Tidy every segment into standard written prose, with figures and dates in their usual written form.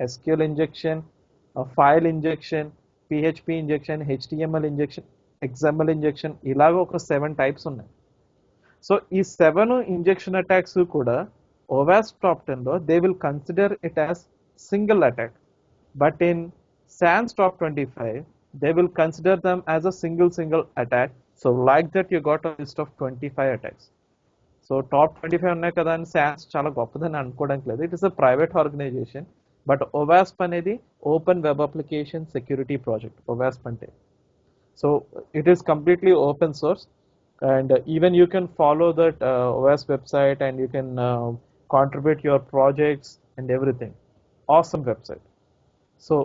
SQL injection, file injection, PHP injection, HTML injection, XML injection, ఇలాగ ఒక 7 types ఉన్నాయి. So ఈ 7 ఇంజెక్షన్ అటాక్స్ కూడా OWASP top 10 లో they will consider it as single attack, but in SANS top 25 they will consider them as a single attack. So like that you got a list of 25 attacks. So top 25 ఉన్నాయి కదా అని SANS చాలా గొప్పదని అనుకోవడానికి లేదు. It is a private organization, but OWASP అనేది open web application security project OWASP అంటే. So it is completely open source, and even you can follow that OWASP website and you can contribute your projects and everything. Awesome website. So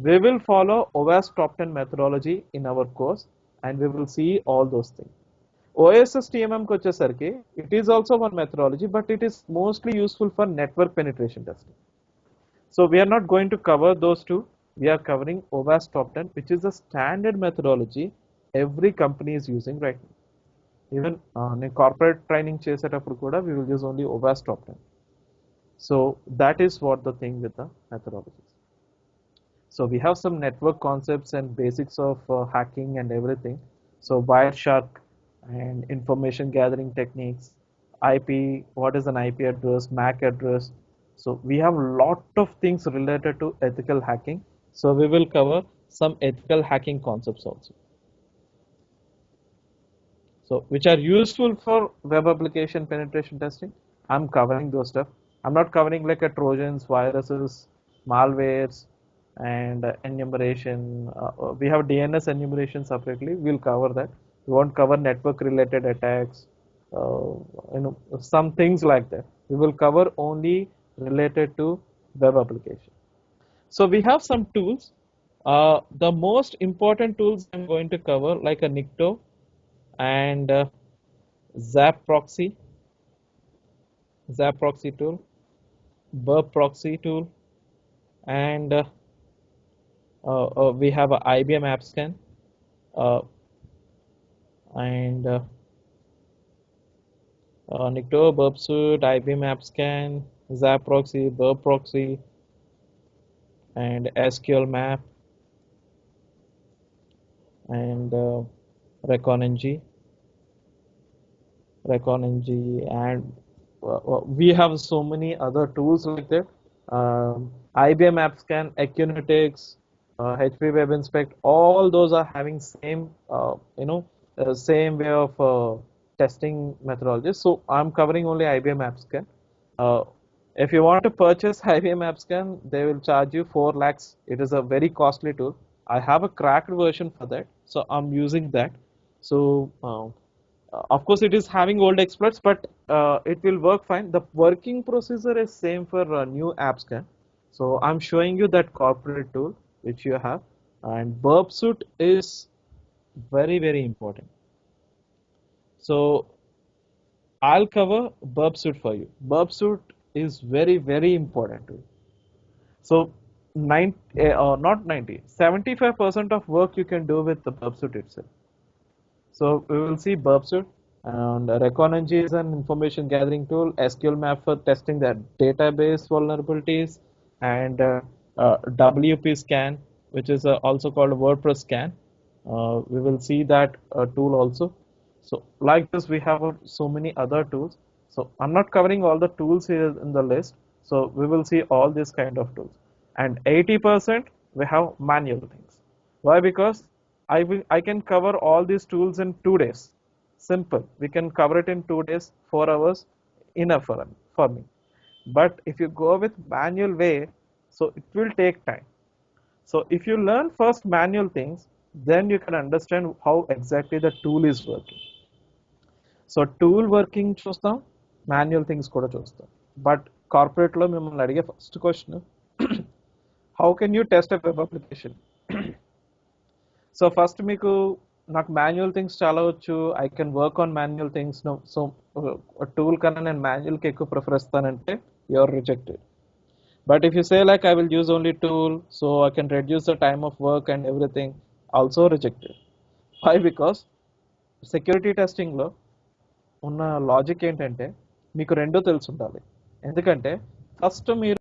we will follow OWASP top 10 methodology in our course and we will see all those things. OSS TMM ko vachesariki, it is also one methodology, but it is mostly useful for network penetration testing. So we are not going to cover those two. We are covering OWASP top 10, which is a standard methodology every company is using right now. Even in corporate training చేసేటప్పుడు కూడా we will use only OWASP top 10. So that is what the thing with the methodologies. So we have some network concepts and basics of hacking and everything. So Wireshark and information gathering techniques, IP, what is an IP address, MAC address. So we have a lot of things related to ethical hacking. So we will cover some ethical hacking concepts also. So which are useful for web application penetration testing. I'm covering those stuff. I'm not covering like a Trojans, viruses, malwares, and enumeration. We have DNS enumeration separately. We'll cover that. We won't cover network related attacks, some things like that. We will cover only related to web application. So we have some tools. The most important tools I'm going to cover, like a Nikto and Zap proxy tool, Burp proxy tool, and we have a IBM AppScan, and Nikto, Burpsuite, IBM AppScan, Zap proxy, Burp proxy, and SQL map, and ReconNG, and we have so many other tools like that. IBM AppScan, Acunetics, HP Web Inspect, all those are having same same way of testing methodologies. So I'm covering only IBM AppScan. If you want to purchase IBM AppScan, they will charge you 4 lakhs. It is a very costly tool. I have a cracked version for that, so I'm using that. So of course it is having old exploits, but it will work fine. The working procedure is same for new AppScan. So I'm showing you that corporate tool which you have, and Burpsuite is very important. So I'll cover Burpsuite for you. Burpsuite is very important tool. So 75% of work you can do with the Burpsuite itself. So we will see Burpsuite, and ReconNG is an information gathering tool, SQL map for testing the database vulnerabilities, and WP scan, which is also called WordPress scan. We will see that tool also. So like this we have so many other tools. So I'm not covering all the tools here in the list. So we will see all these kind of tools, and 80% we have manual things. Why? Because I can cover all these tools in 2 days. Simple. We can cover it in 2 days, 4 hours, enough for me. But if you go with manual way, so it will take time. So if you learn first manual things, then you can understand how exactly the tool is working. So tool working చూస్తాం, manual things కూడా చూస్తాం. But corporate లో మిమ్మల్ని అడిగే first question, how can you test a web application? So first మీకు నాకు manual things చాలా వచ్చు, I can work on manual things. So tool కన్నా నేను మాన్యువల్కి ఎక్కువ ప్రిఫర్ ఇస్తానంటే you are rejected. But if you say like I will use only tool, so I can reduce the time of work and everything, also rejected. Why? Because security టెస్టింగ్లో ఉన్న logic ఏంటంటే మీకు రెండూ తెలిసి ఉండాలి. ఎందుకంటే ఫస్ట్ మీరు